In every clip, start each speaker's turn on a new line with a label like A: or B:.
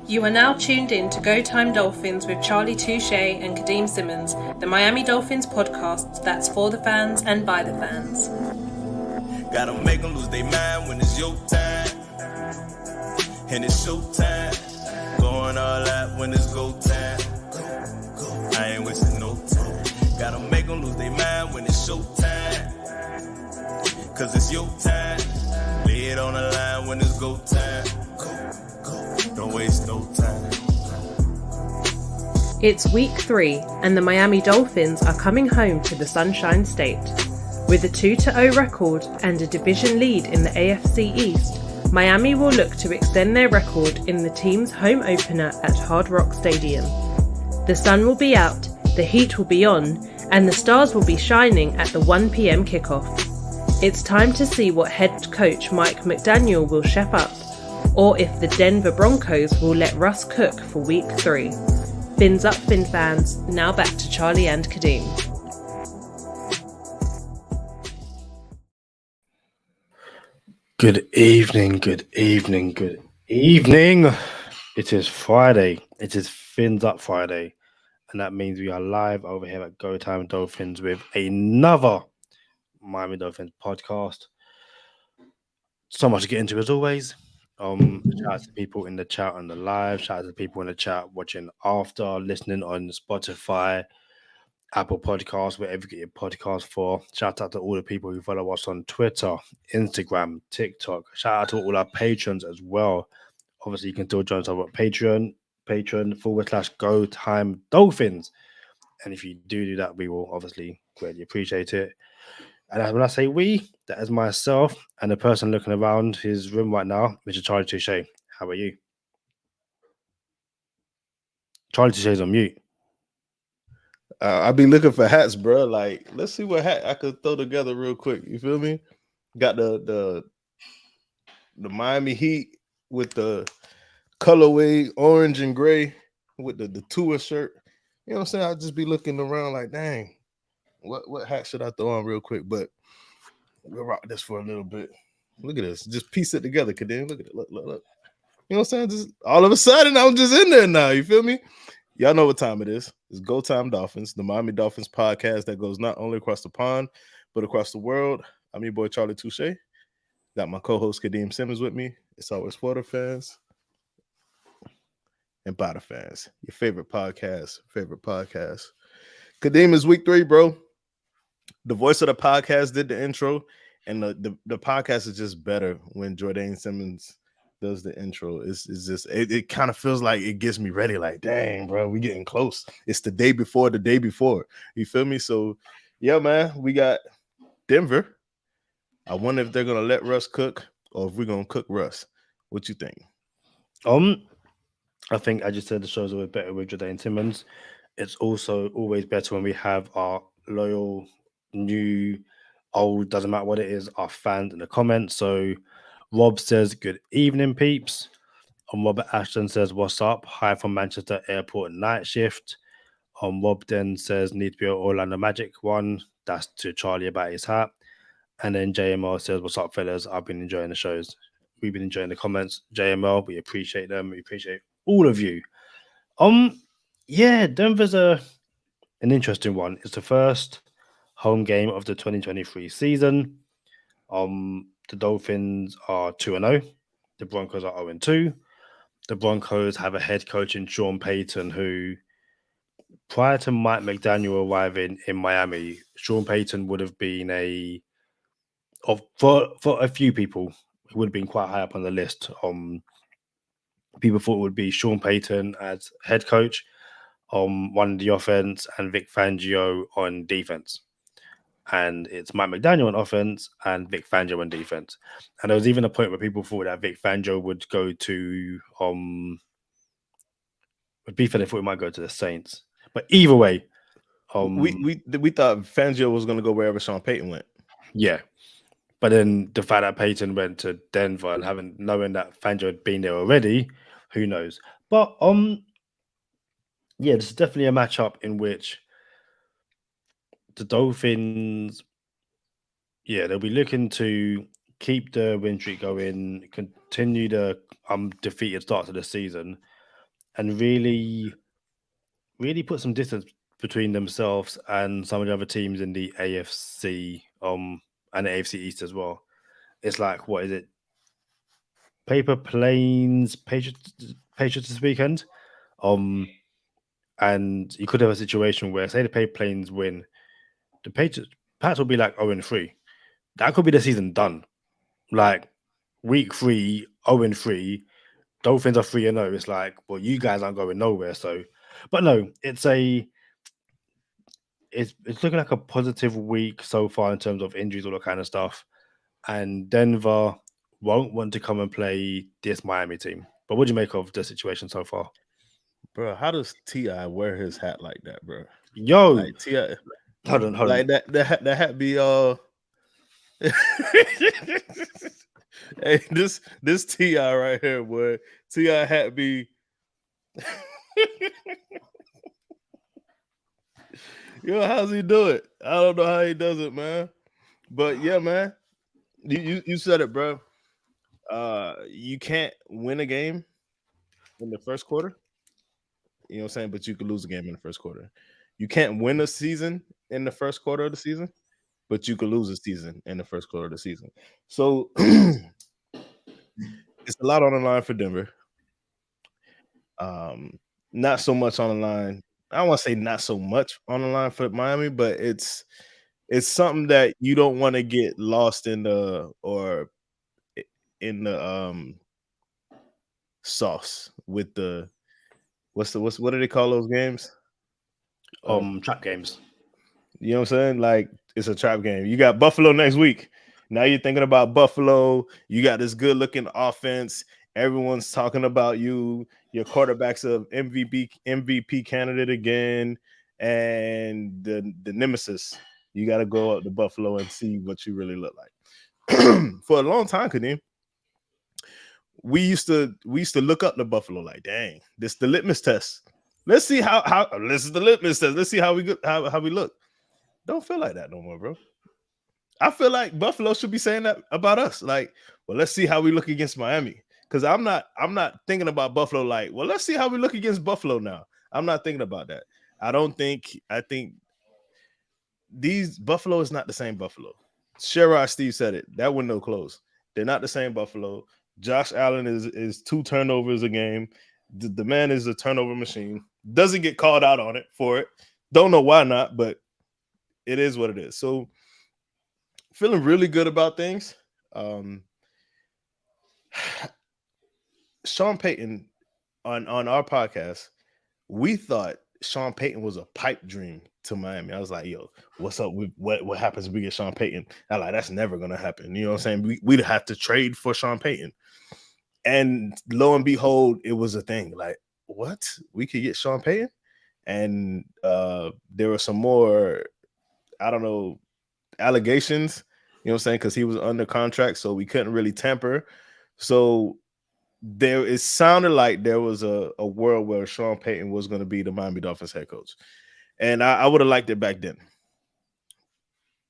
A: You are now tuned in to Go Time Dolphins with Charlie Touche and Kadeem Simmons, the Miami Dolphins podcast that's for the fans and by the fans.
B: Gotta make them lose their mind when it's your time. And it's showtime. Going all out when it's go time. I ain't wasting no time. Gotta make them lose their mind when it's showtime. Cause it's your time. Lay it on the line when it's go time. Don't waste no time.
A: It's week 3 and the Miami Dolphins are coming home to the Sunshine State. With a 2-0 record and a division lead in the AFC East, Miami will look to extend their record in the team's home opener at Hard Rock Stadium. The sun will be out, the heat will be on, and the stars will be shining at the 1 p.m. kickoff. It's time to see what head coach Mike McDaniel will chef up, or if the Denver Broncos will let Russ cook for week 3. Fins up, Fin fans. Now back to Charlie and Kadeem.
C: Good evening. It is Friday. It is Fins Up Friday. And that means we are live over here at Go Time Dolphins with another Miami Dolphins podcast. So much to get into as always. Shout out to people in the chat on the live. Shout out to people in the chat watching after, listening on Spotify, Apple Podcasts, wherever you get your podcast for. Shout out to all the people who follow us on Twitter, Instagram, TikTok. Shout out to all our patrons as well. Obviously, you can still join us over at Patreon/Go Time Dolphins. And if you do that, we will obviously greatly appreciate it. And when I say we, that is myself and the person looking around his room right now, Mr. Charlie Touche. How are you? Charlie Touche's on mute.
D: I be looking for hats, bro. Like, let's see what hat I could throw together real quick. You feel me? Got the Miami Heat with the colorway orange and gray with the Tua shirt. You know what I'm saying? I just be looking around like, dang, what hat should I throw on real quick? But we'll rock this for a little bit. Look at this. Just piece it together, Kadeem. Look at it. Look. You know what I'm saying? Just all of a sudden, I'm just in there now. You feel me? Y'all know what time it is. It's Go Time Dolphins, the Miami Dolphins podcast that goes not only across the pond, but across the world. I'm your boy, Charlie Touche. Got my co-host, Kadeem Simmons, with me. It's always for the fans and by the fans. Your favorite podcast. Kadeem, is week 3, bro. The voice of the podcast did the intro, and the podcast is just better when Jordan Simmons does the intro. It's just it kind of feels like it gets me ready. Like, dang, bro, we getting close. It's the day before. You feel me? So, yeah, man, we got Denver. I wonder if they're gonna let Russ cook or if we're gonna cook Russ. What you think?
C: I think I just said the show's always better with Jordan Simmons. It's also always better when we have our loyal, new, old, doesn't matter what it is, our fans in the comments. So Rob says, good evening, peeps. Robert Ashton says, what's up? Hi from Manchester Airport night shift. Rob then says, need to be an Orlando Magic one. That's to Charlie about his hat. And then JML says, what's up, fellas? I've been enjoying the shows. We've been enjoying the comments. JML, we appreciate them. We appreciate all of you. Yeah, Denver's an interesting one. It's the first home game of the 2023 season. The Dolphins are 2-0. The Broncos are 0-2. The Broncos have a head coach in Sean Payton who, prior to Mike McDaniel arriving in Miami, Sean Payton would have been for a few people, it would have been quite high up on the list. People thought it would be Sean Payton as head coach on the offense and Vic Fangio on defense. And it's Mike McDaniel on offense and Vic Fangio on defense. And there was even a point where people thought that Vic Fangio would go to with beef, and they thought he might go to the Saints. But either way,
D: we thought Fangio was going to go wherever Sean Payton went.
C: Yeah, but then the fact that Payton went to Denver and knowing that Fangio had been there already, who knows? But yeah, this is definitely a matchup in which the Dolphins, they'll be looking to keep the win streak going, continue the undefeated start to the season, and really put some distance between themselves and some of the other teams in the AFC and the AFC East as well. It's like, what is it? Paper Planes Patriots this weekend. And you could have a situation where, say, the Paper Planes win, the Pats will be like 0-3. That could be the season done. Like week 3, 0-3. Dolphins are 3-0. It's like, well, you guys aren't going nowhere. So, but no, it's looking like a positive week so far in terms of injuries, all that kind of stuff. And Denver won't want to come and play this Miami team. But what do you make of the situation so far?
D: Bro, how does T.I. wear his hat like that, bro?
C: Yo,
D: like T.I.
C: hold on.
D: Like that hat be hey, this T.I. right here, boy. T.I. hat be yo, how's he do it? I don't know how he does it, man. But yeah, man. You said it, bro. You can't win a game in the first quarter. You know what I'm saying? But you could lose a game in the first quarter. You can't win a season in the first quarter of the season, but you could lose a season in the first quarter of the season. So it's a lot on the line for Denver. Not so much on the line. I don't want to say not so much on the line for Miami, but it's something that you don't want to get lost in the sauce with the what do they call those games?
C: Trap games.
D: You know what I'm saying? Like it's a trap game. You got Buffalo next week. Now you're thinking about Buffalo. You got this good looking offense. Everyone's talking about you. Your quarterback's a MVP candidate again, and the nemesis. You got to go up to Buffalo and see what you really look like. For a long time, Kadeem, we used to look up to Buffalo like, dang, this is the litmus test. Let's see how this is the litmus test. Let's see how we look. Don't feel like that no more, bro. I feel like Buffalo should be saying that about us. Like, well, let's see how we look against Miami. Because I'm not thinking about Buffalo like, well, let's see how we look against Buffalo now. I'm not thinking about that. I think these Buffalo is not the same Buffalo. Sherrod Steve said it. That window closed. They're not the same Buffalo. Josh Allen is 2 turnovers a game. The man is a turnover machine. Doesn't get called out on it for it. Don't know why not, but it is what it is. So feeling really good about things. Sean Payton on our podcast, we thought Sean Payton was a pipe dream to Miami. I was like, yo, what's up with what happens if we get Sean Payton? I'm like, that's never gonna happen. You know what I'm saying? We'd have to trade for Sean Payton. And lo and behold, it was a thing. Like, what? We could get Sean Payton? And there were some more, I don't know, allegations, you know what I'm saying? Because he was under contract, so we couldn't really tamper. So it sounded like there was a world where Sean Payton was going to be the Miami Dolphins head coach. And I would have liked it back then.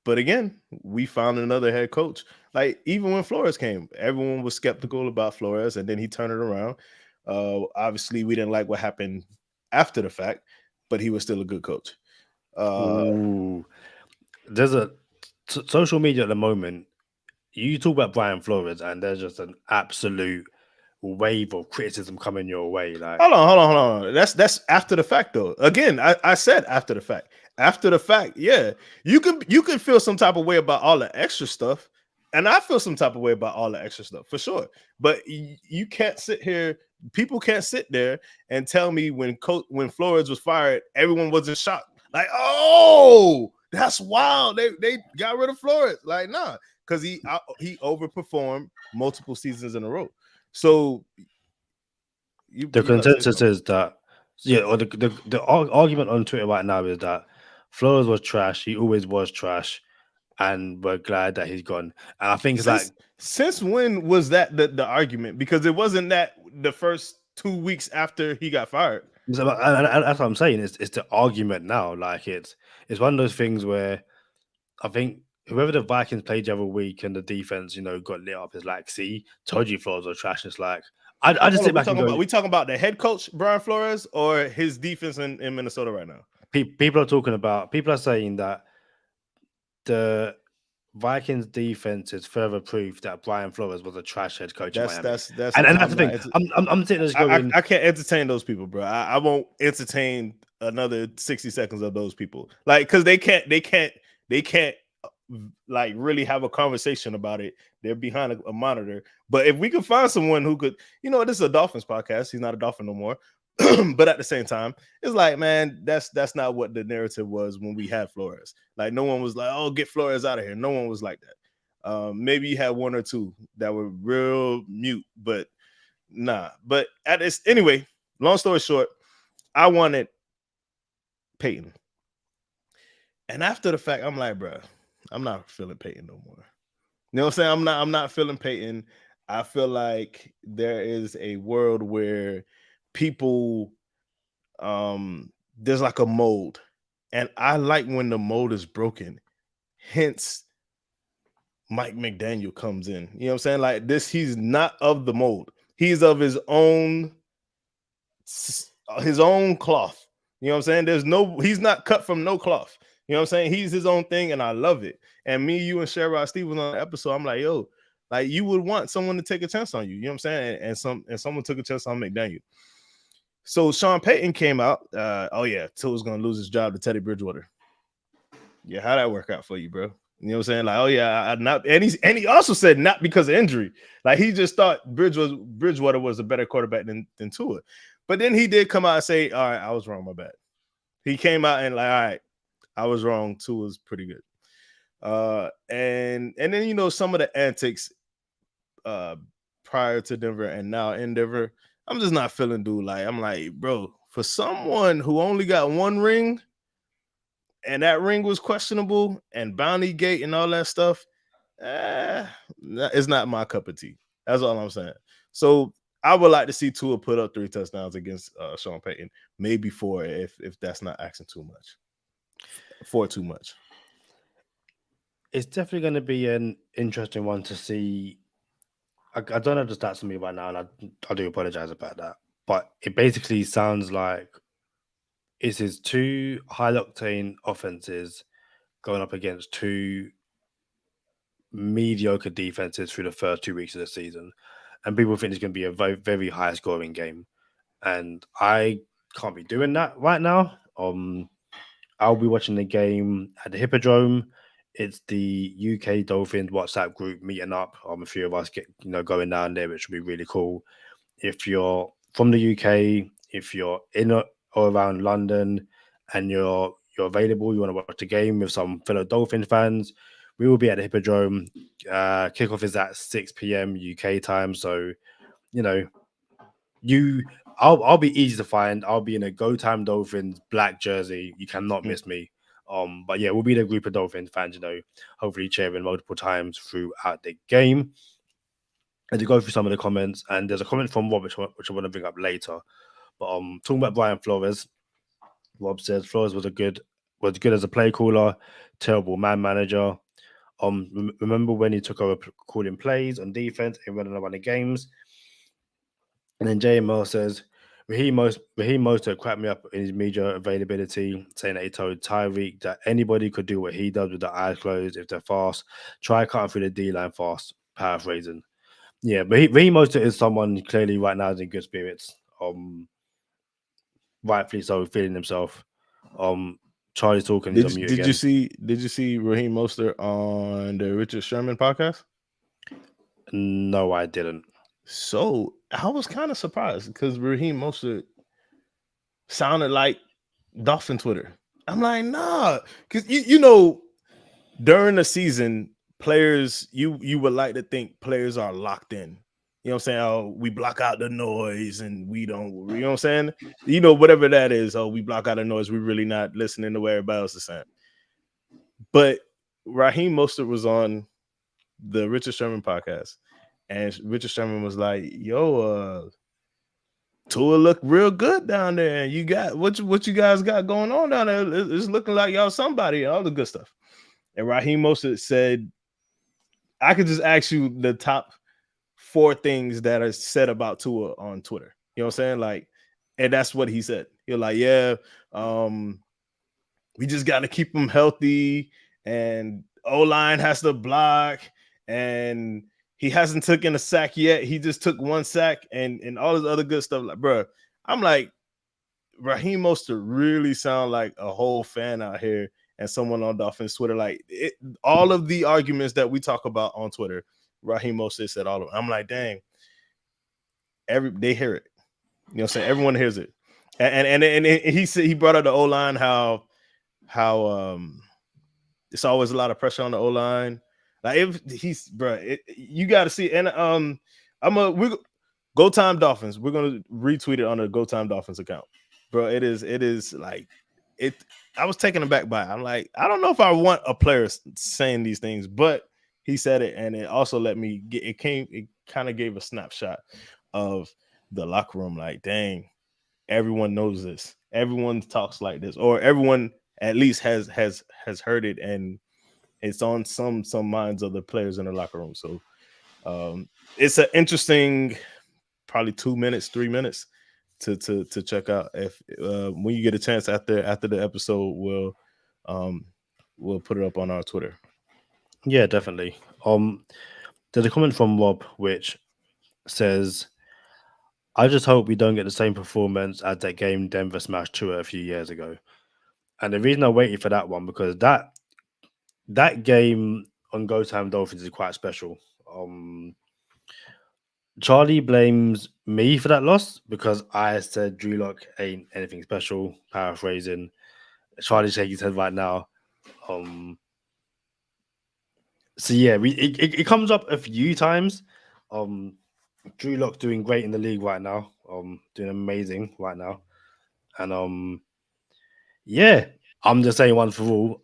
D: But again, we found another head coach. Like, even when Flores came, everyone was skeptical about Flores, and then he turned it around. Obviously, we didn't like what happened after the fact, but he was still a good coach.
C: There's a social media at the moment. You talk about Brian Flores, and there's just an absolute wave of criticism coming your way. Like,
D: hold on. That's after the fact, though. Again, I said after the fact. After the fact, yeah, you can feel some type of way about all the extra stuff, and I feel some type of way about all the extra stuff for sure. But you can't sit here. People can't sit there and tell me when Flores was fired, everyone wasn't shocked. Like, oh, that's wild. They got rid of Flores. Like, nah, because he overperformed multiple seasons in a row. So
C: the consensus is that, yeah, or the argument on Twitter right now is that Flores was trash. He always was trash, and we're glad that he's gone. And I think it's
D: since when was that the argument? Because it wasn't that the first 2 weeks after he got fired.
C: And that's what I'm saying. It's the argument now. Like, it's one of those things where I think whoever the Vikings played the other week and the defense, got lit up is like, see, told you Flores was trash. It's like, I just sit back and go.
D: We talking about the head coach Brian Flores or his defense in Minnesota right now?
C: People are saying that the Vikings defense is further proof that Brian Flores was a trash head coach in Miami. That's the thing. I'm sitting there going,
D: I can't entertain those people, bro. I won't entertain another 60 seconds of those people, like, because they can't like really have a conversation about it. They're behind a monitor. But if we could find someone who could, this is a Dolphins podcast. He's not a Dolphin no more. But at the same time, it's like, man, that's not what the narrative was when we had Flores. Like, no one was like, oh, get Flores out of here. No one was like that. Maybe you had one or two that were real mute, but nah. But anyway, long story short, I wanted Peyton. And after the fact, I'm like, bro, I'm not feeling Peyton no more. You know what I'm saying? I'm not feeling Peyton. I feel like there is a world where people, there's like a mold, and I like when the mold is broken. Hence, Mike McDaniel comes in. You know what I'm saying? Like this, he's not of the mold. He's of his own cloth. You know what I'm saying? He's not cut from no cloth. You know what I'm saying? He's his own thing, and I love it. And me, you, and Sherrod Stevens on the episode, I'm like, yo, like you would want someone to take a chance on you. You know what I'm saying? And someone took a chance on McDaniel. So Sean Payton came out. Tua's gonna lose his job to Teddy Bridgewater. Yeah, how'd that work out for you, bro? You know what I'm saying? Like, oh yeah, and he also said not because of injury. Like he just thought Bridgewater was a better quarterback than Tua. But then he did come out and say, all right, I was wrong, my bad. He came out and like, all right, I was wrong. Tua's pretty good. And then some of the antics prior to Denver and now in Denver, I'm just not feeling dude. Like, I'm like, bro, for someone who only got one ring and that ring was questionable and Bounty Gate and all that stuff, it's not my cup of tea. That's all I'm saying. So I would like to see Tua put up 3 touchdowns against Sean Payton, maybe 4 if that's not asking too much. 4 too much.
C: It's definitely going to be an interesting one to see. I don't have the stats on me right now, and I do apologize about that. But it basically sounds like it's his 2 high-octane offenses going up against 2 mediocre defenses through the first 2 weeks of the season. And people think it's going to be a very, very high-scoring game. And I can't be doing that right now. I'll be watching the game at the Hippodrome. It's the UK Dolphins WhatsApp group meeting up. A few of us going down there, which will be really cool. If you're from the UK, if you're in or around London, and you're available, you want to watch the game with some fellow Dolphin fans, we will be at the Hippodrome. Kickoff is at 6 p.m. UK time, so I'll be easy to find. I'll be in a Go Time Dolphins black jersey. You cannot miss me. But yeah, we'll be the group of Dolphins fans, hopefully cheering multiple times throughout the game. And to go through some of the comments, and there's a comment from Rob, which I want to bring up later. But talking about Brian Flores, Rob says Flores was good as a play caller, terrible man manager. Remember when he took over calling plays on defense and running games? And then JML says, Raheem Mostert cracked me up in his media availability, saying that he told Tyreek that anybody could do what he does with their eyes closed if they're fast. Try cutting through the D-line fast, paraphrasing. Yeah, but Raheem Mostert is someone clearly right now is in good spirits. Rightfully so, feeling himself. Charlie's talking. Did you
D: see Raheem Mostert on the Richard Sherman podcast?
C: No, I didn't.
D: So I was kind of surprised because Raheem Mostert sounded like Dolphin Twitter. I'm like, nah, because during the season, players you would like to think players are locked in. You know what I'm saying? Oh, we block out the noise and we don't, you know what I'm saying? Whatever that is, we block out the noise. We're really not listening to what everybody else is saying. But Raheem Mostert was on the Richard Sherman podcast, and Richard Sherman was like, yo, Tua look real good down there. You got what you guys got going on down there? It's looking like y'all somebody and all the good stuff. And Raheem Mostert said, I could just ask you the top 4 things that are said about Tua on Twitter. You know what I'm saying? Like, and that's what he said. You're like, yeah, we just got to keep him healthy, and O-line has to block, and he hasn't taken a sack yet. He just took 1 sack, and all this other good stuff. Like, bro, I'm like, Raheem Mostert really sound like a whole fan out here and someone on Dolphins Twitter. Like, all of the arguments that we talk about on Twitter, Raheem Mostert said all of them. I'm like, dang, they hear it. You know what I'm saying? Everyone hears it. And he said, he brought up the O-line, how it's always a lot of pressure on the O-line. Like, if he's, bro, you got to see. And we Go Time Dolphins. We're gonna retweet it on the Go Time Dolphins account, bro. It is like it. I was taken aback by it. I'm like, I don't know if I want a player saying these things, but he said it, and it also let me get. It kind of gave a snapshot of the locker room. Like, dang, everyone knows this. Everyone talks like this, or everyone at least has heard it, and it's on some minds of the players in the locker room. So it's an interesting, probably 2 minutes, 3 minutes to check out. If when you get a chance after the episode, we'll put it up on our Twitter.
C: Yeah, definitely. There's a comment from Rob which says, I just hope we don't get the same performance as that game Denver smashed Tua a few years ago. And the reason I waited for that one, because that game on Go Time Dolphins is quite special. Charlie blames me for that loss because I said Drew Lock ain't anything special, paraphrasing. Charlie's shaking his head right now. So yeah, it comes up a few times. Drew Lock doing great in the league right now. Doing amazing right now. And yeah, I'm just saying one for all.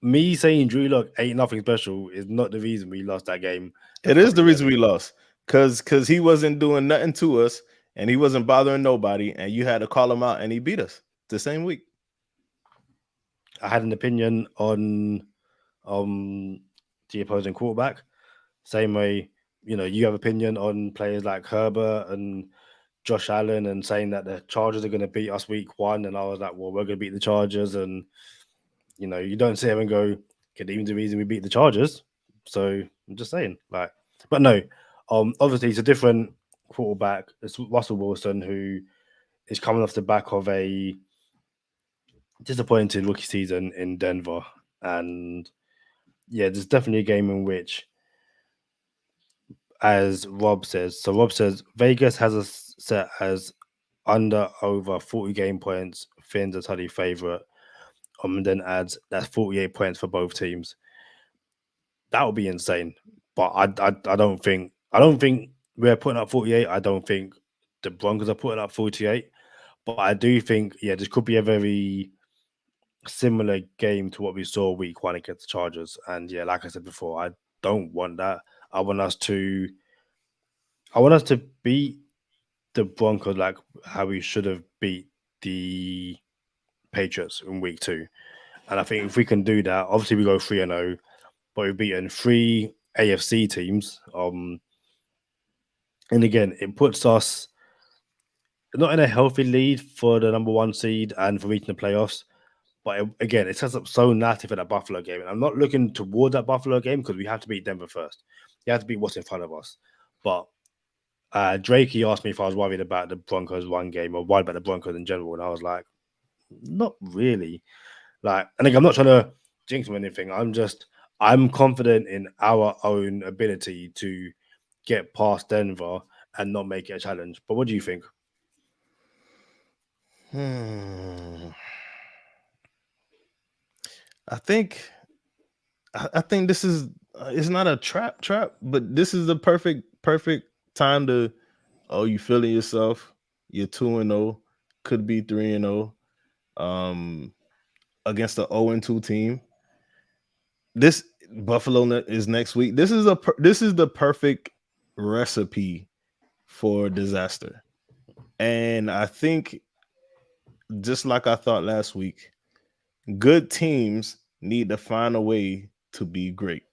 C: Me saying Drew Lock ain't nothing special is not the reason we lost that game.
D: It is the reason we lost. Because he wasn't doing nothing to us, and he wasn't bothering nobody, and you had to call him out, and he beat us the same week.
C: I had an opinion on the opposing quarterback. Same way, you have opinion on players like Herbert and Josh Allen, and saying that the Chargers are going to beat us week 1, and I was like, well, we're going to beat the Chargers, and you don't sit here and go, could even the reason we beat the Chargers. So I'm just saying, like, but no, obviously it's a different quarterback. It's Russell Wilson, who is coming off the back of a disappointing rookie season in Denver, and yeah, there's definitely a game in which, as Rob says, Vegas has us set as under over 40 game points. Finn's a totally favorite. And then adds that's 48 points for both teams. That would be insane. But I don't think we're putting up 48. I don't think the Broncos are putting up 48. But I do think, yeah, this could be a very similar game to what we saw week 1 against the Chargers. And yeah, like I said before, I don't want that. I want us to beat the Broncos like how we should have beat the Patriots in week 2. And I think if we can do that, obviously we go 3-0, but we've beaten 3 AFC teams. And again, it puts us not in a healthy lead for the number 1 seed and for reaching the playoffs. But again, it sets up so nicely for that Buffalo game. And I'm not looking toward that Buffalo game because we have to beat Denver first. You have to beat what's in front of us. But Drake, he asked me if I was worried about the Broncos run game or worried about the Broncos in general. And I was like, not really. Like, and again, I'm not trying to jinx or anything. I'm confident in our own ability to get past Denver and not make it a challenge. But what do you think?
D: I think this is it's not a trap, but this is the perfect time to, you feeling yourself. You're 2-0, could be 3-0. Against the 0-2 team. This Buffalo is next week. This is the perfect recipe for disaster. And I think, just like I thought last week, good teams need to find a way to be great.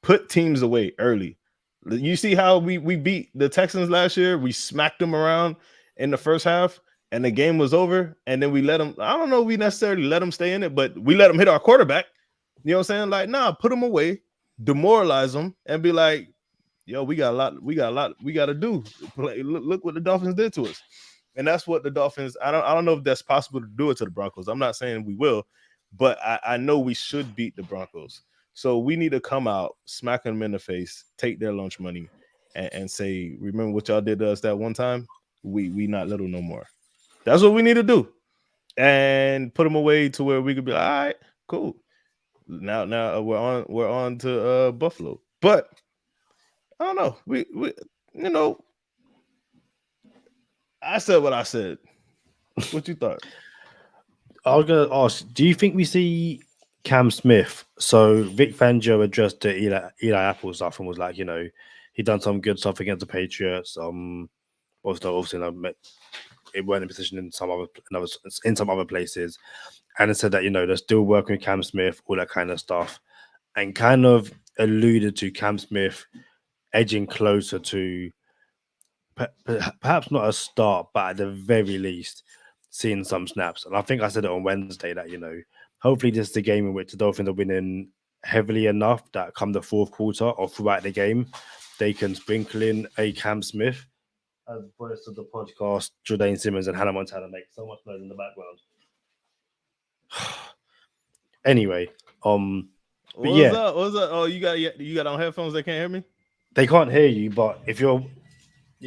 D: Put teams away early. You see how we beat the Texans last year? We smacked them around in the first half, and the game was over. And then we let them. I don't know if we necessarily let them stay in it, but we let them hit our quarterback. You know what I'm saying? Like, nah, put them away, demoralize them, and be like, yo, we got a lot we got to do. Look what the Dolphins did to us. And that's what the Dolphins, I don't know if that's possible to do it to the Broncos. I'm not saying we will, but I know we should beat the Broncos. So we need to come out, smack them in the face, take their lunch money, and say, remember what y'all did to us that one time? We not little no more. That's what we need to do. And put them away to where we could be like, all right, cool. Now we're on to Buffalo. But I don't know. We you know, I said what I said. What you thought?
C: I was going to ask, do you think we see Cam Smith? So Vic Fangio addressed the Eli Apple stuff and was like, you know, he done some good stuff against the Patriots. Obviously, it weren't in position in some other places, and it said that, you know, they're still working with Cam Smith, all that kind of stuff, and kind of alluded to Cam Smith edging closer to perhaps not a start, but at the very least seeing some snaps. And I think I said it on Wednesday that, you know, hopefully this is the game in which the Dolphins are winning heavily enough that come the fourth quarter or throughout the game, they can sprinkle in a Cam Smith. As opposed to the podcast, Jordan Simmons and Hannah Montana make so much noise in the background. Anyway,
D: What's up? Oh, you got on headphones that can't hear me?
C: They can't hear you, but if you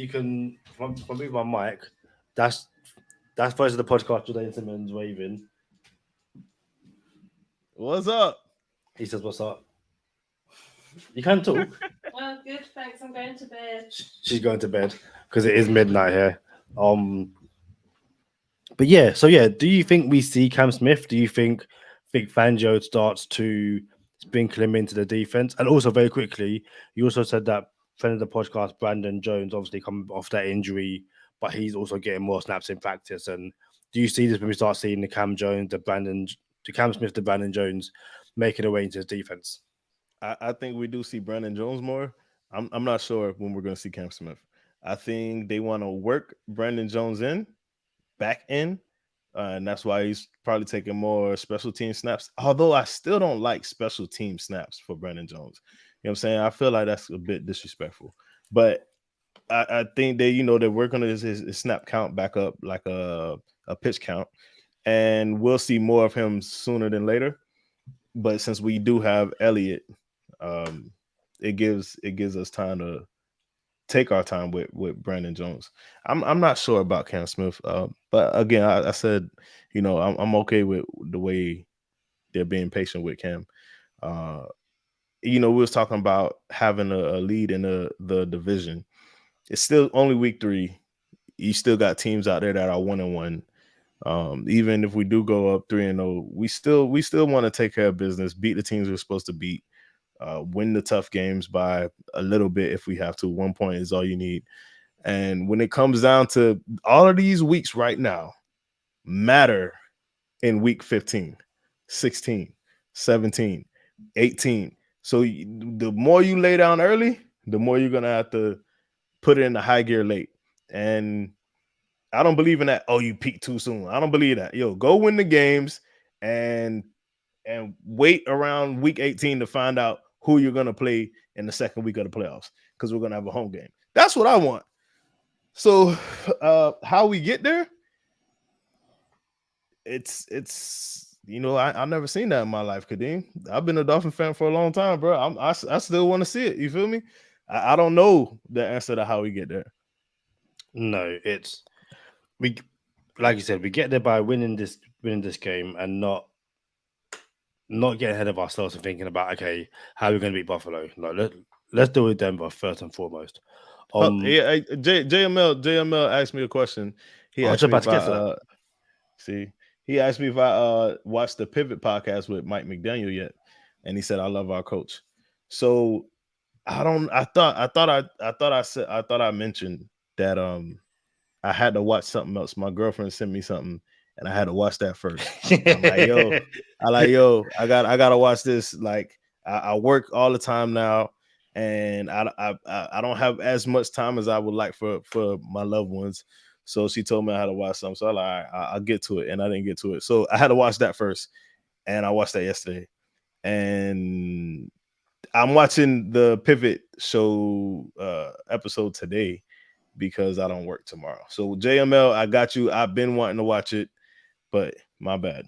C: can move my mic. That's first of the podcast. Jordan Simmons waving.
D: What's up?
C: He says, "What's up?" You can talk.
A: Well, good. Thanks. I'm going to bed.
C: She's going to bed because it is midnight here. But yeah. So yeah, do you think we see Cam Smith? Do you think Vic Fangio starts to sprinkle him into the defense? And also, very quickly, you also said that friend of the podcast, Brandon Jones, obviously coming off that injury, but he's also getting more snaps in practice. And do you see this when we start seeing the Cam Smith, the Brandon Jones making their way into his defense?
D: I think we do see Brandon Jones more. I'm not sure when we're going to see Cam Smith. I think they want to work Brandon Jones back in, and that's why he's probably taking more special team snaps. Although I still don't like special team snaps for Brandon Jones. You know what I'm saying? I feel like that's a bit disrespectful. But I think they, they're working on his snap count back up like a pitch count, and we'll see more of him sooner than later. But since we do have Elliott, it gives us time to take our time with Brandon Jones. I'm not sure about Cam Smith, but again, I said, I'm okay with the way they're being patient with Cam. We was talking about having a lead in the division. It's still only week 3. You still got teams out there that are 1-1. Even if we do go up 3-0, we still want to take care of business, beat the teams we're supposed to beat, win the tough games by a little bit if we have to. 1 point is all you need. And when it comes down to all of these weeks right now matter in week 15, 16, 17, 18. So the more you lay down early, the more you're going to have to put it in the high gear late. And I don't believe in that. Oh, you peak too soon. I don't believe that. Go win the games and wait around week 18 to find out who you're going to play in the second week of the playoffs, because we're going to have a home game. That's what I want. So how we get there, it's I've never seen that in my life, Kadeem. I've been a Dolphin fan for a long time, bro. I still want to see it. You feel me? I don't know the answer to how we get there.
C: No, we, like you said, we get there by winning this game and not get ahead of ourselves and thinking about, okay, how are we going to beat Buffalo? No, let's deal with Denver first and foremost.
D: JML asked me a question. He asked me if I watched the Pivot podcast with Mike McDaniel yet, and he said I love our coach. So I thought I mentioned that I had to watch something else. My girlfriend sent me something, and I had to watch that first. I'm like, yo, I gotta watch this. Like, I work all the time now, and I don't have as much time as I would like for my loved ones. So she told me I had to watch something. So I like, all right, I'll get to it, and I didn't get to it. So I had to watch that first, and I watched that yesterday. And I'm watching the Pivot Show episode today because I don't work tomorrow. So JML, I got you. I've been wanting to watch it, but my bad.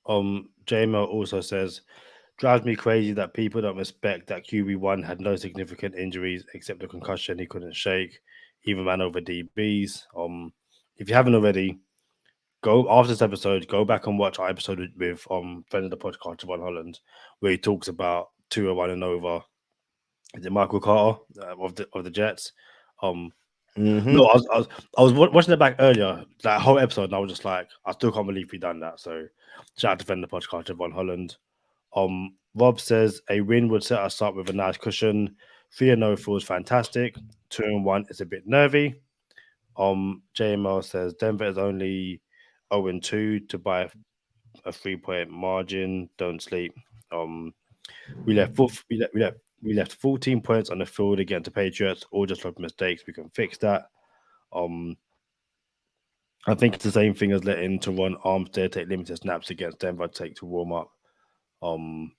C: JML also says, drives me crazy that people don't respect that QB1 had no significant injuries except a concussion he couldn't shake, even ran over DBs. If you haven't already, go after this episode, go back and watch our episode with friend of the podcast, Javon Holland, where he talks about Tua running over, is it Michael Carter of the Jets? No, I was watching it back earlier, that whole episode, and I was just like, I still can't believe we done that. So shout out to friend of the podcast, Javon Holland. Rob says a win would set us up with a nice cushion. 3-0 feels fantastic. 2-1 is a bit nervy. JML says Denver is only 0-2 to buy a 3-point margin. Don't sleep. We left 14 points on the field against the Patriots, all just from mistakes. We can fix that. I think it's the same thing as letting Teron Armstead take limited snaps against Denver to warm up. And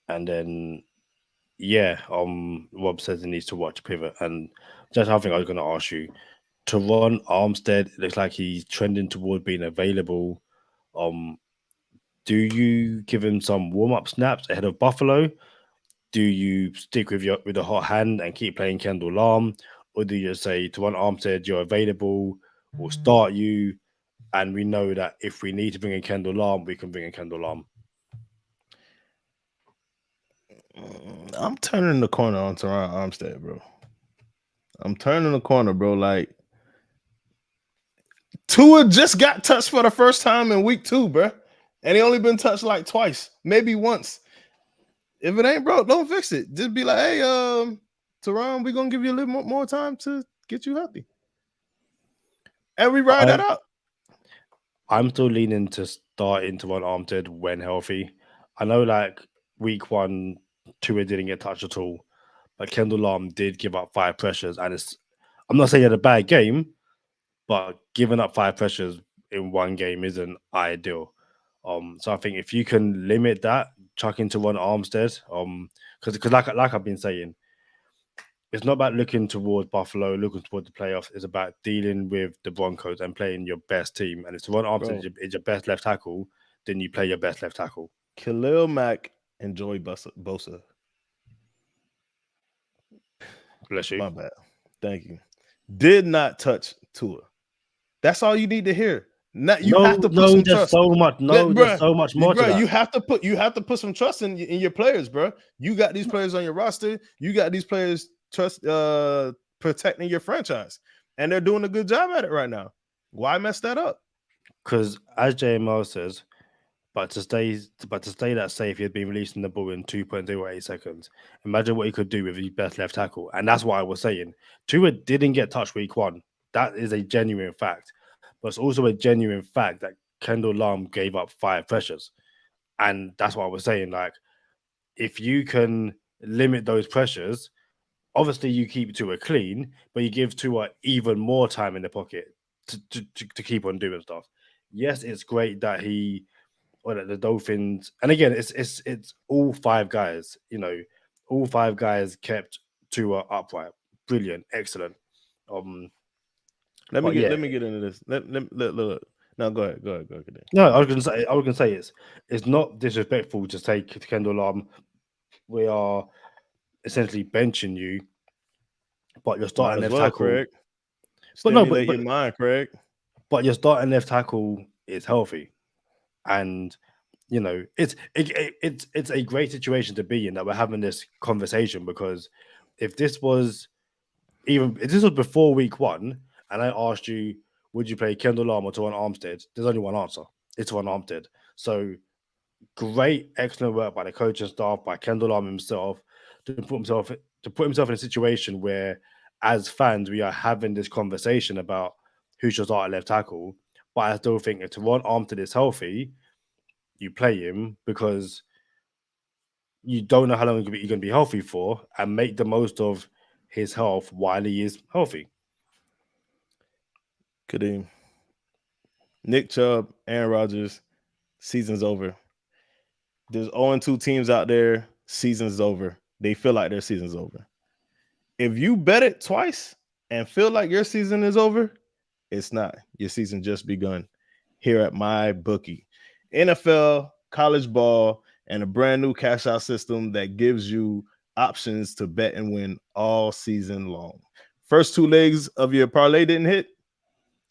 C: then Rob says he needs to watch Pivot, and that's something I was going to ask you. Teron Armstead looks like he's trending toward being available. Do you give him some warm-up snaps ahead of Buffalo? Do you stick with the hot hand and keep playing Kendall Lam, or do you just say Teron Armstead, you're available, we'll start you, and we know that if we need to bring in Kendall Lam, we can bring in Kendall Lam?
D: I'm turning the corner on Teron Armstead, bro. I'm turning the corner, bro. Like, Tua just got touched for the first time in week 2, bro. And he only been touched like twice, maybe once. If it ain't broke, don't fix it. Just be like, hey, Teron, we're going to give you a little more time to get you healthy. And we ride that out.
C: I'm still leaning to starting Teron Armstead when healthy. I know, like, week 1, Tua didn't get touched at all, but Kendall Lam did give up 5 pressures, and I'm not saying he had a bad game, but giving up 5 pressures in one game isn't ideal. So I think if you can limit that, chuck into Teron Armstead, because like I've been saying, it's not about looking towards Buffalo, looking towards the playoffs. It's about dealing with the Broncos and playing your best team. And if Teron Armstead is your best left tackle, then you play your best left tackle.
D: Khalil Mack and Joey Bosa.
C: Bless you.
D: My bad. Thank you. Did not touch Tua. That's all you need to hear. Have to put some trust.
C: There's so much more to that.
D: You have to put some trust in your players, bro. You got these players on your roster. You got these players protecting your franchise, and they're doing a good job at it right now. Why mess that up?
C: Because as JML says, but to stay that safe, he had been releasing the ball in 2.08 seconds. Imagine what he could do with his best left tackle, and that's what I was saying. Tua didn't get touched week 1. That is a genuine fact. But it's also a genuine fact that Kendall Lam gave up 5 pressures. And that's what I was saying. Like, if you can limit those pressures, obviously you keep Tua clean, but you give Tua even more time in the pocket to keep on doing stuff. Yes, it's great that the Dolphins, and again, it's all 5 guys, all 5 guys kept Tua upright. Brilliant, excellent.
D: Let me get into this. Look. No, go ahead.
C: No, I was gonna say it's not disrespectful to say to Kendall Lam, we are essentially benching you, but you're starting left tackle.
D: Craig. Stimulate your mind, Craig.
C: But your starting left tackle is healthy, and it's a great situation to be in that we're having this conversation, because if this was before week 1. And I asked you, would you play Kendall Lam or Teron Armstead? There's only one answer. It's Teron Armstead. So great, excellent work by the coaching staff, by Kendall Lam himself, to put himself in a situation where, as fans, we are having this conversation about who should start at left tackle. But I still think if Teron Armstead is healthy, you play him, because you don't know how long you're going to be healthy for, and make the most of his health while he is healthy.
D: Kadeem, Nick Chubb, Aaron Rodgers, season's over. There's 0-2 teams out there. Season's over. They feel like their season's over. If you bet it twice and feel like your season is over, it's not. Your season just begun here at my bookie. NFL, college ball, and a brand new cash out system that gives you options to bet and win all season long. First two legs of your parlay didn't hit,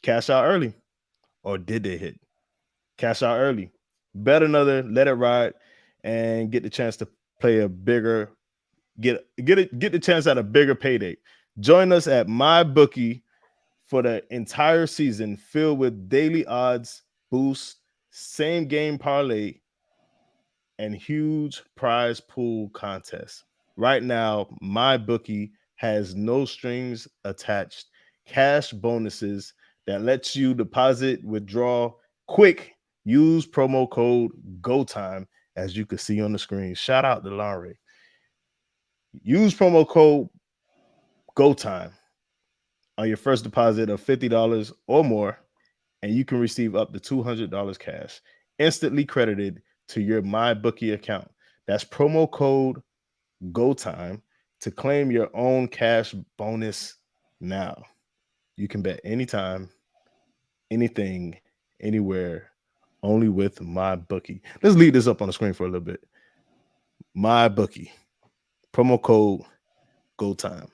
D: cash out early. Or did they hit? Cash out early. Bet another, let it ride, and get the chance to play a bigger, get the chance at a bigger payday. Join us at my bookie for the entire season, filled with daily odds, boosts, same game parlay, and huge prize pool contests. Right now, my bookie has no strings attached, cash bonuses that lets you deposit, withdraw quick. Use promo code GOTIME, as you can see on the screen. Shout out to Larry. Use promo code GOTIME on your first deposit of $50 or more, and you can receive up to $200 cash instantly credited to your MyBookie account. That's promo code GOTIME to claim your own cash bonus now. You can bet anytime, anything, anywhere, only with MyBookie. Let's leave this up on the screen for a little bit. MyBookie, promo code GOTIME.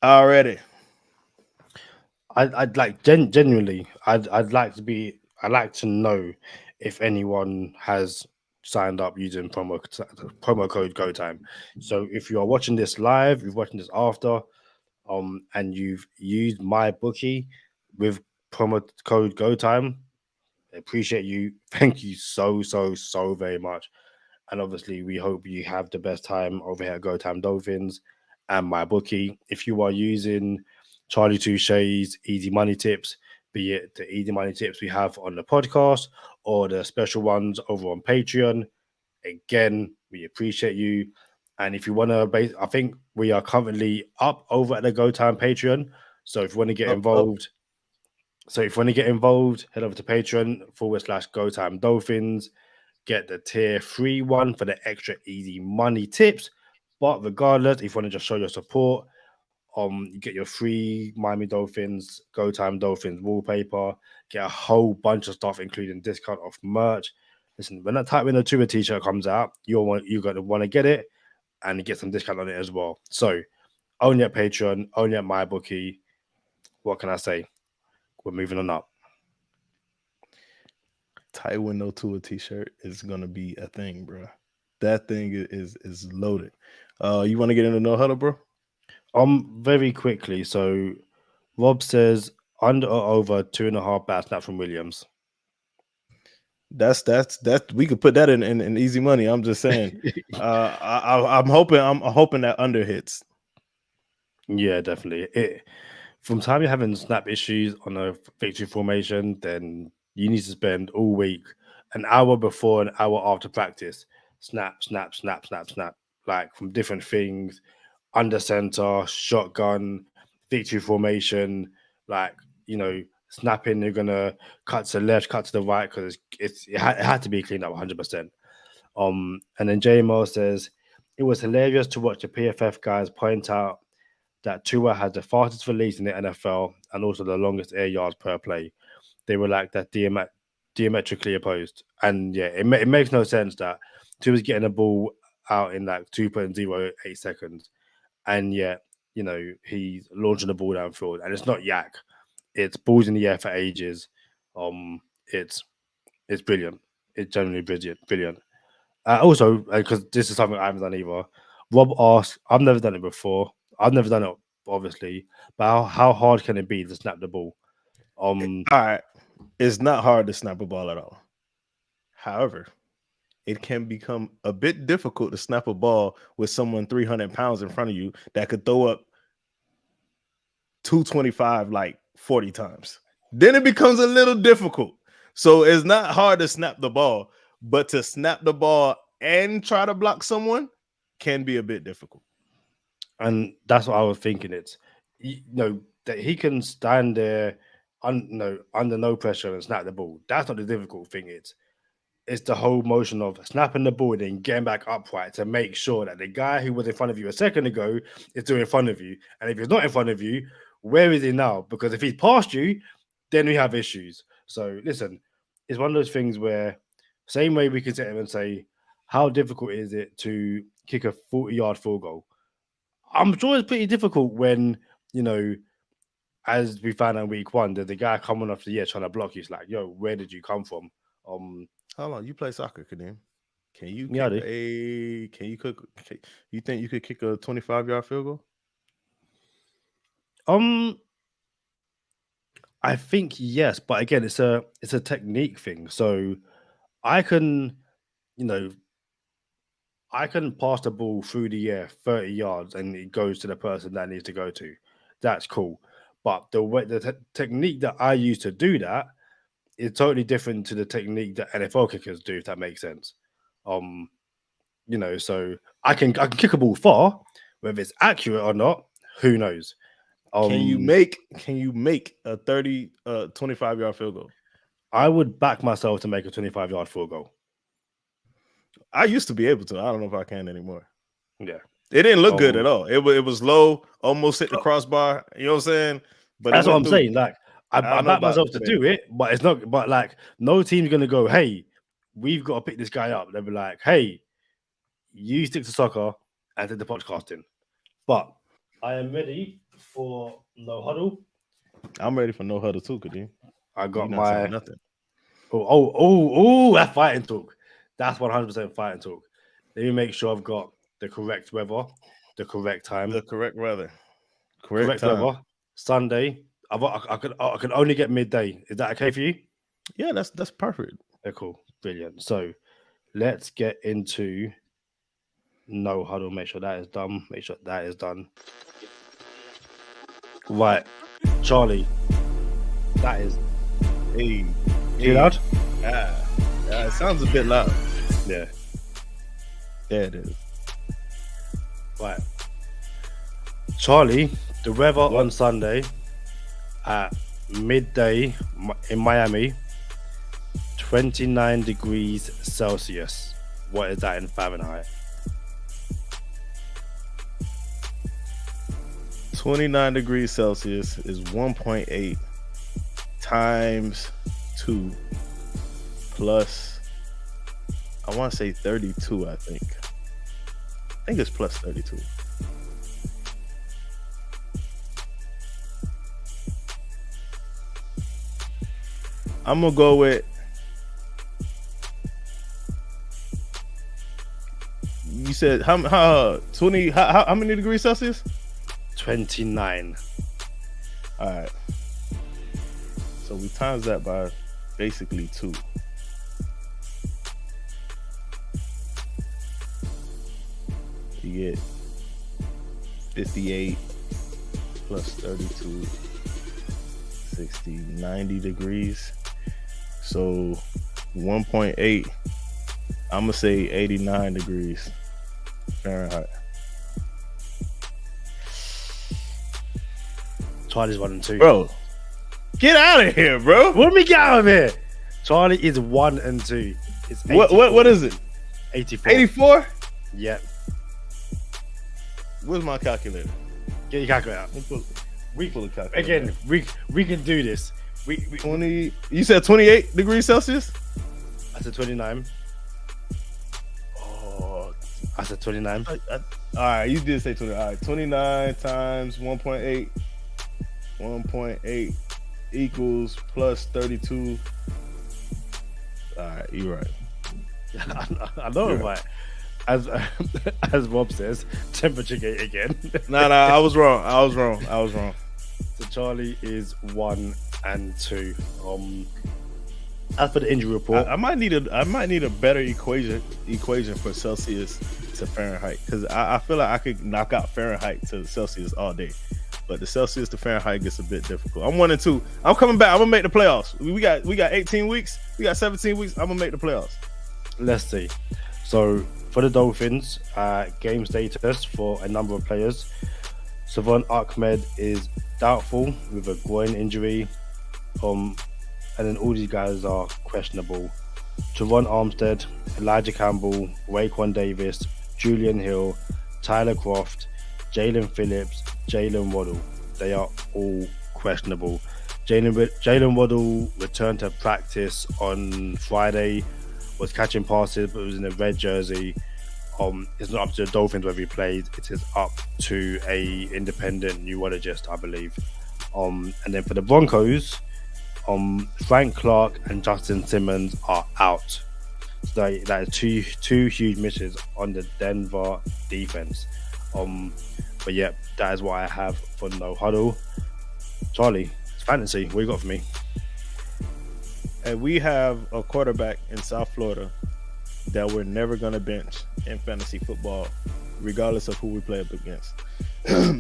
D: Already.
C: I'd like genuinely. I'd like to know if anyone has signed up using promo code GoTime. So if you are watching this live, you're watching this after, and you've used my bookie with promo code GoTime, I appreciate you. Thank you so very much. And obviously, we hope you have the best time over here at GoTime Dolphins and my bookie. If you are using Charlie Touche's Easy Money Tips, be it the Easy Money Tips we have on the podcast or the special ones over on Patreon, again, we appreciate you. And if you want to, I think we are currently up over at the GoTime Patreon. So if you want to get involved, head over to Patreon/GoTime Dolphins. Get the tier 3 one for the extra easy money tips. But regardless, if you want to just show your support, you get your free Miami Dolphins, GoTime Dolphins wallpaper, get a whole bunch of stuff, including discount off merch. Listen, when that Type Window Tour t-shirt comes out, you're going to want to get it and get some discount on it as well. So, only at Patreon, only at MyBookie. What can I say? We're moving on up.
D: Tight Window Tour t-shirt is going to be a thing, bro. That thing is loaded. You want to get into no huddle, bro?
C: Very quickly. So, Rob says under or over 2.5 bat snap from Williams.
D: That's we could put that in easy money. I'm just saying. I'm hoping that under hits.
C: Yeah, definitely. From time you're having snap issues on a victory formation, then you need to spend all week, an hour before, an hour after practice, snap, like from different things, under center, shotgun, victory formation, like, snapping, you're gonna cut to the left, cut to the right, because it had to be cleaned up 100%. And then JMO says it was hilarious to watch the PFF guys point out that Tua had the fastest release in the NFL and also the longest air yards per play. They were like that diametrically opposed. And yeah, it makes no sense that Tua's getting a ball out in like 2.08 seconds, and yet, he's launching the ball downfield, and it's not yak. It's balls in the air for ages. It's brilliant. It's generally brilliant. Also, because this is something I haven't done either. Rob asked, I've never done it before. I've never done it, obviously. But how hard can it be to snap the ball?
D: All right. It's not hard to snap a ball at all. However, it can become a bit difficult to snap a ball with someone 300 pounds in front of you that could throw up 225 like 40 times. Then it becomes a little difficult. So it's not hard to snap the ball, but to snap the ball and try to block someone can be a bit difficult.
C: And that's what I was thinking. It's that he can stand there under no pressure and snap the ball. That's not the difficult thing. It's the whole motion of snapping the ball and then getting back upright to make sure that the guy who was in front of you a second ago is still in front of you. And if he's not in front of you, where is he now? Because if he's past you, then we have issues. So listen, it's one of those things where same way we can sit here and say, how difficult is it to kick a 40-yard field goal? I'm sure it's pretty difficult when, as we found in week 1, there's the guy coming off the year trying to block you. It's like, yo, where did you come from?
D: Hold on, you play soccer, Kadeem. Can you you think you could kick a 25-yard field goal?
C: I think yes, but again, it's a technique thing. So I can pass the ball through the air 30 yards and it goes to the person that needs to go to. That's cool. But the technique that I use to do that is totally different to the technique that NFL kickers do, if that makes sense. So I can kick a ball far, whether it's accurate or not, who knows?
D: Can you make a 25-yard field goal?
C: I would back myself to make a 25-yard field goal.
D: I used to be able to. I don't know if I can anymore.
C: Yeah.
D: It didn't look good at all. It was low, almost hit the crossbar. You know what I'm saying? But
C: that's what I'm saying. Like I back myself to do it, but it's not. But like, no team's gonna go, hey, we've got to pick this guy up. They'll be like, hey, you stick to soccer and to the podcasting. But I am ready for no huddle.
D: I'm ready for no huddle too, Kadeem.
C: I got
D: nothing.
C: That's fighting talk. That's 100% fighting talk. Let me make sure I've got the correct weather, the correct time,
D: the correct weather,
C: correct weather. Sunday. I can only get midday. Is that okay for you?
D: Yeah, that's perfect.
C: Yeah, cool, brilliant. So let's get into no huddle. Make sure that is done. Right, Charlie. That is too loud.
D: It sounds a bit loud.
C: Yeah,
D: it is.
C: Right, Charlie. The weather on Sunday at midday in Miami, 29 degrees Celsius. What is that in Fahrenheit?
D: 29 degrees Celsius is 1.8 times 2 plus, I want to say 32, I think it's plus 32. I'm gonna go with, you said how many degrees Celsius?
C: 29.
D: All right. So we times that by basically 2. You get 58 plus 32, 60, 90 degrees. So 1.8, I'm going to say 89 degrees Fahrenheit.
C: Charlie's 1 and 2.
D: Bro, get out of here, bro.
C: What do we get out of here? Charlie is 1 and 2. It's
D: what is it?
C: 84.
D: 84?
C: Yep.
D: Where's my calculator?
C: Get your calculator out.
D: We pull the calculator.
C: Again, we can do this. We
D: 20. You said 28 degrees Celsius?
C: I said 29.
D: Oh,
C: I said 29.
D: All right, you did say 20. All right, 29 times 1.8. 1.8 equals plus 32. All right, you're right.
C: I know I'm right. As Rob says, temperature gate again.
D: No, I was wrong.
C: So Charlie is 1 and 2. As for the injury report,
D: I might need a better equation for Celsius to Fahrenheit, because I feel like I could knock out Fahrenheit to Celsius all day, but the Celsius to Fahrenheit gets a bit difficult. I'm 1 and 2. I'm coming back. I'm gonna make the playoffs. We got 18 weeks. We got 17 weeks. I'm gonna make the playoffs.
C: Let's see. So for the Dolphins, game status for a number of players. Savon Ahmed is doubtful with a groin injury. And then all these guys are questionable. Teron Armstead, Elijah Campbell, Raekwon Davis, Julian Hill, Tyler Croft, Jalen Phillips, Jalen Waddle. They are all questionable. Jalen Waddle returned to practice on Friday, was catching passes, but was in a red jersey. It's not up to the Dolphins whether he plays. It is up to a independent neurologist, I believe. And then for the Broncos, Frank Clark and Justin Simmons are out. So that is two huge misses on the Denver defense. But yeah, that is what I have for no huddle. Charlie, it's fantasy. What you got for me?
D: And we have a quarterback in South Florida that we're never going to bench in fantasy football, regardless of who we play up against.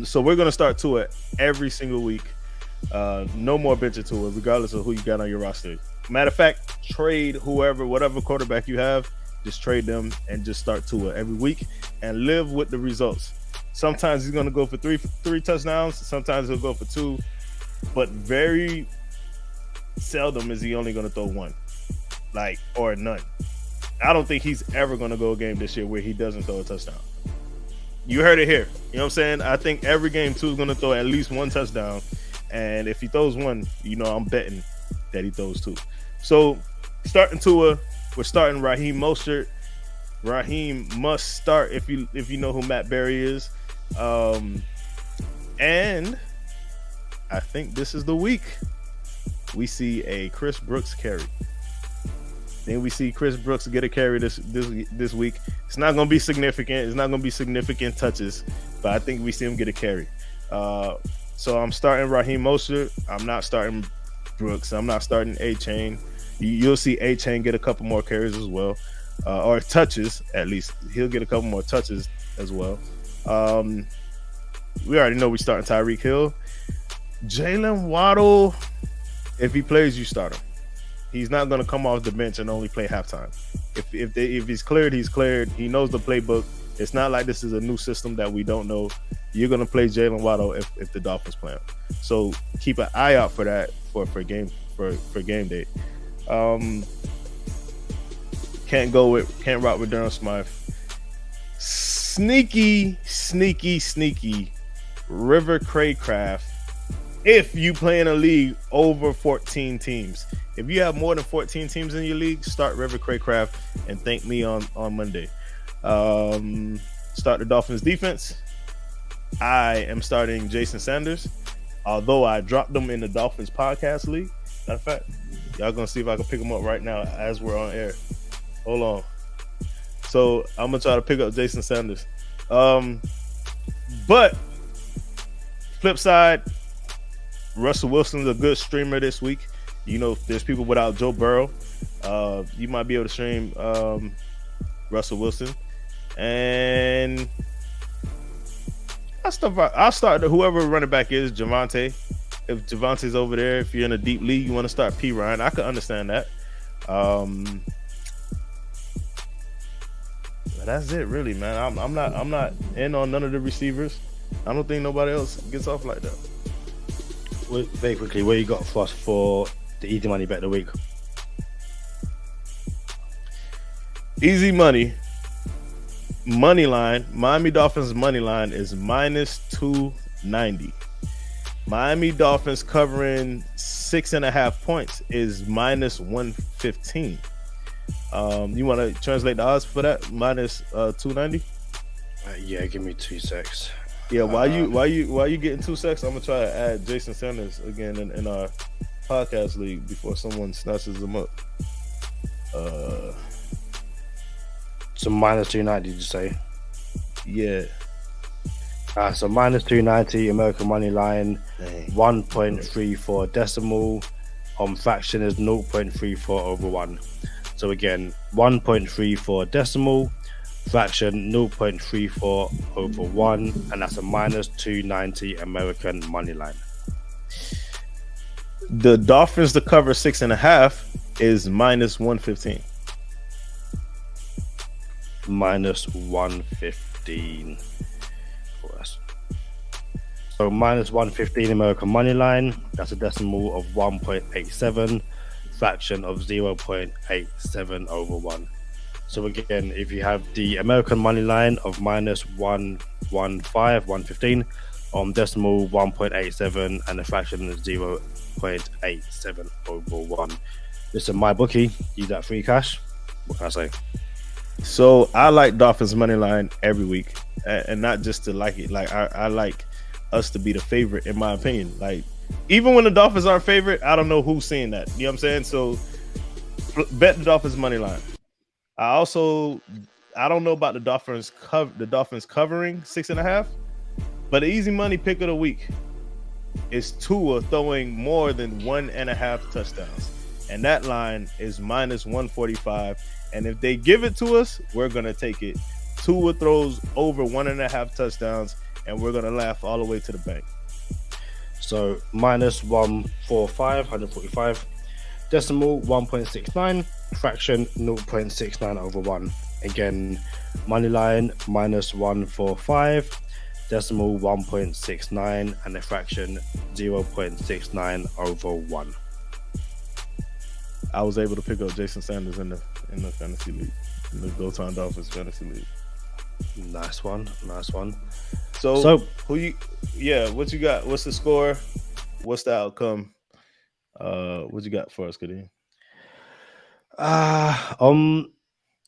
D: So we're going to start Tua every single week. No more benching Tua, regardless of who you got on your roster. Matter of fact, trade whatever quarterback you have, just trade them and just start Tua every week and live with the results. Sometimes he's going to go for three touchdowns. Sometimes he'll go for 2, but very seldom is he only going to throw 1, or none. I don't think he's ever going to go a game this year where he doesn't throw a touchdown. You heard it here. You know what I'm saying? I think every game Tua is going to throw at least 1 touchdown. And if he throws 1, I'm betting that he throws 2. So starting Tua, we're starting Raheem Mostert. Raheem must start if you know who Matt Berry is. And I think this is the week we see a Chris Brooks carry. Then we see Chris Brooks get a carry this week. It's not going to be significant. It's not going to be significant touches, but I think we see him get a carry. So I'm starting Raheem Mostert. I'm not starting Brooks. I'm not starting A-Chain. You'll see A-Chain get a couple more carries as well, or touches at least. He'll get a couple more touches as well. We already know we're starting Tyreek Hill. Jalen Waddle, if he plays, you start him. He's not going to come off the bench and only play halftime. If he's cleared, he's cleared. He knows the playbook. It's not like this is a new system that we don't know. You're going to play Jalen Waddle if the Dolphins play him. So keep an eye out for that for game day. Can't rock with Durham Smythe. Sneaky River Craycraft. If you play in a league over 14 teams. If you have more than 14 teams in your league, start River Craycraft and thank me on Monday. Start the Dolphins defense. I am starting Jason Sanders, although I dropped him in the Dolphins podcast league. Matter of fact, y'all gonna see if I can pick him up right now as we're on air. Hold on. So I'm gonna try to pick up Jason Sanders. But flip side, Russell Wilson's a good streamer this week. There's people without Joe Burrow. You might be able to stream Russell Wilson. And I'll start whoever running back is, Javonte. If Javonte's over there, if you're in a deep league, you want to start P. Ryan. I could understand that. That's it, really, man. I'm not in on none of the receivers. I don't think nobody else gets off like that.
C: Very quickly, what you got for us for the easy money bet of the week?
D: Easy money. Money line. Miami Dolphins money line is -290. Miami Dolphins covering 6.5 points is -115. You want to translate the odds for that? -290.
C: Yeah, give me 2 secs.
D: Yeah, while you getting 2 secs, I'm gonna try to add Jason Sanders again in our podcast league before someone snatches them up.
C: So -290, did you say?
D: Yeah.
C: So -290 American money line, 1.34 decimal. Fraction is 0.34 over 1. So again, 1.34 decimal. Fraction 0.34 over 1, and that's a -290 American money line.
D: The Dolphins to cover 6.5 is -115.
C: minus 115. So minus 115 American money line. That's a decimal of 1.87, fraction of 0.87 over 1. So again, if you have the American money line of minus 115, decimal 1.87, and the fraction is 0.87 over 1. Listen, my bookie, use that free cash. What can I say?
D: So I like Dolphins money line every week, and not just to like it. Like I like us to be the favorite, in my opinion. Like even when the Dolphins aren't favorite, I don't know who's seeing that. You know what I'm saying? So bet the Dolphins money line. I don't know about the Dolphins covering 6.5, but the easy money pick of the week is Tua throwing more than 1.5 touchdowns, and that line is minus 145. And if they give it to us, we're gonna take it. Tua throws over 1.5 touchdowns, and we're gonna laugh all the way to the bank.
C: So minus 145, decimal 1.69, fraction 0.69 over 1. Again, money line minus 145, decimal 1.69, and the fraction 0.69 over 1.
D: I was able to pick up Jason Sanders in the fantasy league, in the Go Time Dolphins fantasy league.
C: Nice one.
D: So what you got? What's the score? What's the outcome? What you got for us, Kadeem?
C: I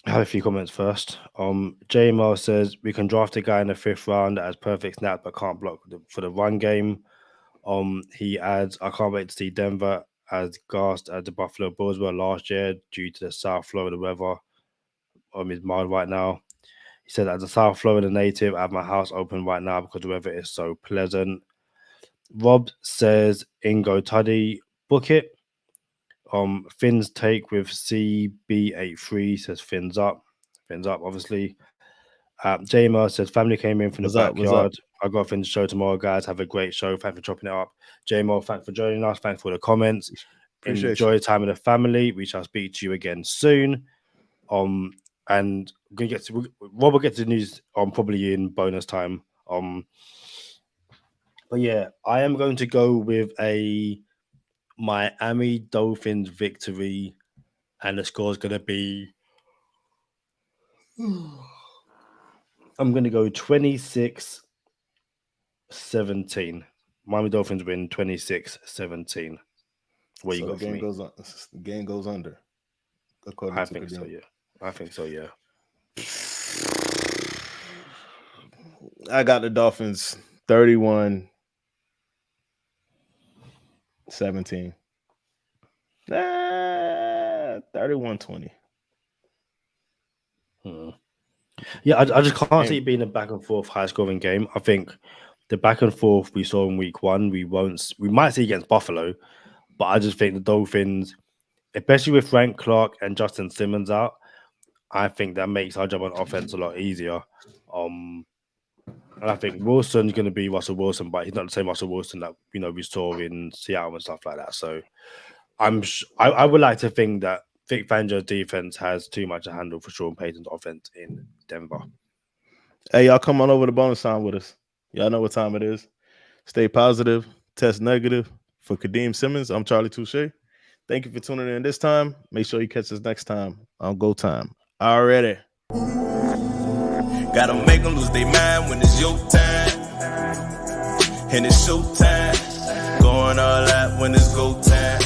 C: have a few comments first. JML says we can draft a guy in the 5th round that has perfect snap but can't block for the run game. He adds, I can't wait to see Denver as gassed as the Buffalo Bills were last year due to the South Florida weather. Is mild right now. He said, as a South Florida native, I have my house open right now because the weather is so pleasant. Rob says, Ingo Tuddy, book it. Finn's take with CB83 says fins up, obviously. JMR says, family came in from the backyard. I got Finn's show tomorrow, guys. Have a great show. Thanks for chopping it up. JMR, thanks for joining us. Thanks for the comments. Enjoy the time with the family. We shall speak to you again soon. And we're gonna get to Rob will get to the news probably in bonus time. But yeah, I am going to go with a Miami Dolphins victory, and the score is going to be. I'm going to go 26-17. Miami Dolphins win 26-17. What you got for me?
D: The game goes under.
C: I think so, yeah.
D: I got the Dolphins 31-17. 31-20.
C: Yeah, I just can't see it being a back and forth high scoring game. I think the back and forth we saw in week 1, we might see against Buffalo, but I just think the Dolphins, especially with Frank Clark and Justin Simmons out, I think that makes our job on offense a lot easier. And I think Wilson's going to be Russell Wilson, but he's not the same Russell Wilson that we saw in Seattle and stuff like that. So I would like to think that Vic Fangio's defense has too much to handle for Sean Payton's offense in Denver.
D: Hey, y'all come on over to bonus time with us. Y'all know what time it is. Stay positive, test negative. For Kadeem Simmons, I'm Charlie Touche. Thank you for tuning in this time. Make sure you catch us next time on Go Time. Already.
B: Gotta make them lose their mind when it's your time. And it's show time. Going all out when it's go time.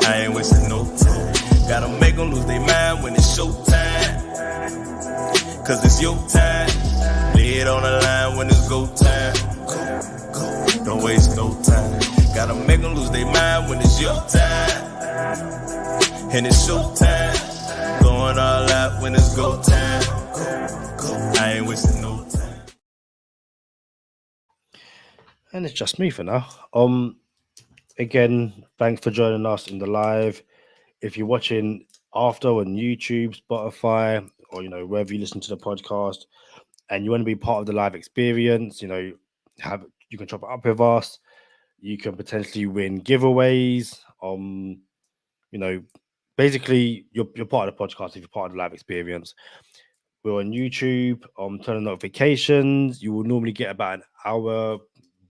B: I ain't wasting no time. Gotta make them lose their mind when it's show time. Cause it's your time. Lay it on the line when it's go time. Don't waste no time. Gotta make them lose their mind when it's your time. And it's show time. Going all out when it's go time. I ain't wasting no time.
C: And it's just me for now. Again, thanks for joining us in the live. If you're watching after on YouTube, Spotify, or wherever you listen to the podcast, and you want to be part of the live experience, you can chop it up with us. You can potentially win giveaways. Basically you're part of the podcast if you're part of the live experience. We're on YouTube. Turn on notifications. You will normally get about an hour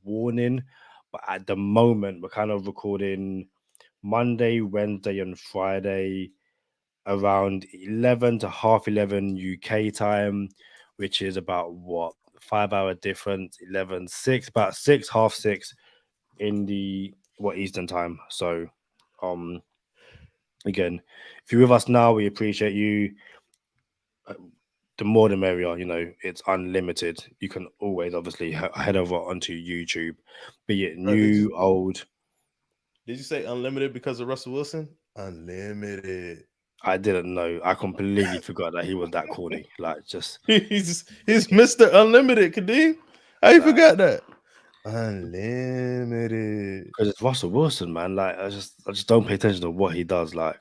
C: warning, but at the moment we're kind of recording Monday, Wednesday, and Friday around 11 to half 11 UK time, which is about what 5 hour difference, 11, 6, about 6, half 6 in the Eastern time. So again, if you're with us now, we appreciate you. The more the merrier, it's unlimited. You can always obviously head over onto YouTube, be it new, old.
D: Did you say unlimited because of Russell Wilson? Unlimited.
C: I didn't know. I completely forgot that he was that corny. Like, just
D: he's Mr. Unlimited, Kadeem. I forgot that. Unlimited.
C: Because it's Russell Wilson, man. Like, I just don't pay attention to what he does. Like,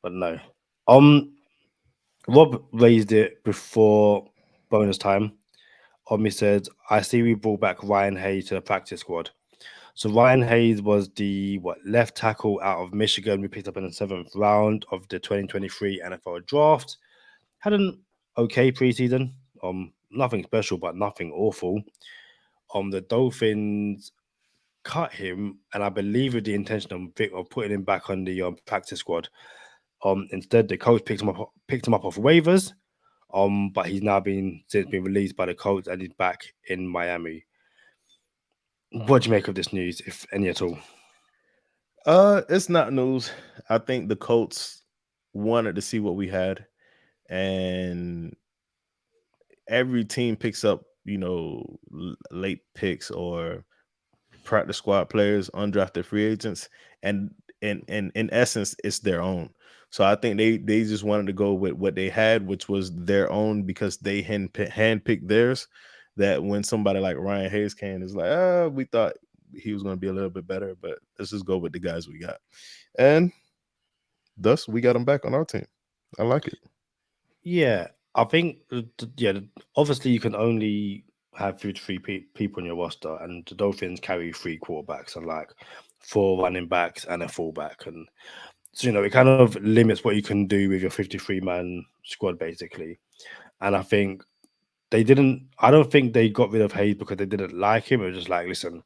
C: but no. Rob raised it before bonus time. He said, I see we brought back Ryan Hayes to the practice squad. So Ryan Hayes was the left tackle out of Michigan. We picked up in the 7th round of the 2023 NFL draft. Had an okay preseason. Nothing special, but nothing awful. The Dolphins cut him, and I believe with the intention of putting him back on the practice squad. Instead, the coach picked him up off waivers. But he's now since been released by the Colts, and he's back in Miami. What do you make of this news, if any at all?
D: It's not news. I think the Colts wanted to see what we had, and every team picks up, late picks or practice squad players, undrafted free agents, and in essence, it's their own. So I think they just wanted to go with what they had, which was their own, because they handpicked theirs. That when somebody like Ryan Hayes came, is like, we thought he was going to be a little bit better, but let's just go with the guys we got. And thus, we got him back on our team. I like it.
C: Yeah, I think, obviously you can only have 53 people on your roster, and the Dolphins carry 3 quarterbacks and 4 running backs and a fullback. And so, it kind of limits what you can do with your 53-man squad, basically. And I think I don't think they got rid of Hayes because they didn't like him. It was just like, listen,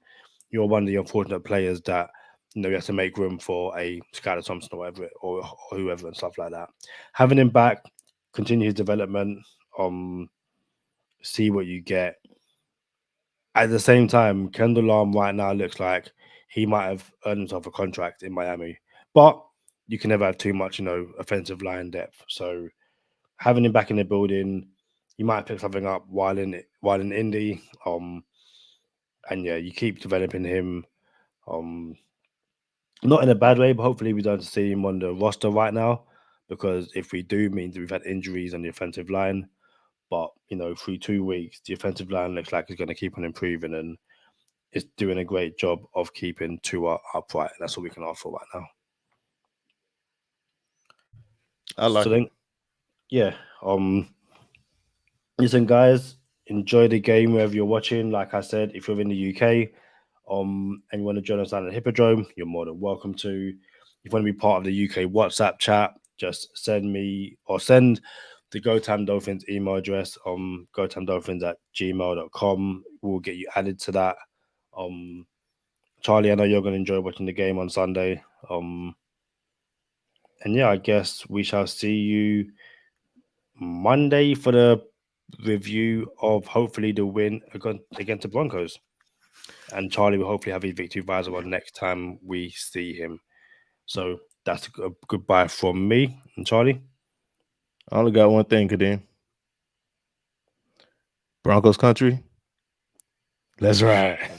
C: you're one of the unfortunate players that, you have to make room for a Skylar Thompson or whatever, or whoever and stuff like that. Having him back, continue his development, see what you get. At the same time, Kendall Lamm right now looks like he might have earned himself a contract in Miami. But you can never have too much, offensive line depth. So having him back in the building, you might pick something up while in Indy. And yeah, you keep developing him. Not in a bad way, but hopefully we don't see him on the roster right now, because if we do, means we've had injuries on the offensive line. But through 2 weeks, the offensive line looks like it's going to keep on improving, and it's doing a great job of keeping Tua upright. That's all we can ask for right now.
D: I like it.
C: Yeah. Listen, guys, enjoy the game wherever you're watching. Like I said, if you're in the UK, and you want to join us down at the Hippodrome, you're more than welcome to. If you want to be part of the UK WhatsApp chat, just send me or send the GoTam Dolphins email address, gotamdolphins@gmail.com. We'll get you added to that. Charlie, I know you're going to enjoy watching the game on Sunday. And yeah, I guess we shall see you Monday for the review of hopefully the win against the Broncos. And Charlie will hopefully have his victory visor on next time we see him. So that's a goodbye from me and Charlie.
D: I only got one thing, Kadeem. Broncos country.
C: Let's ride.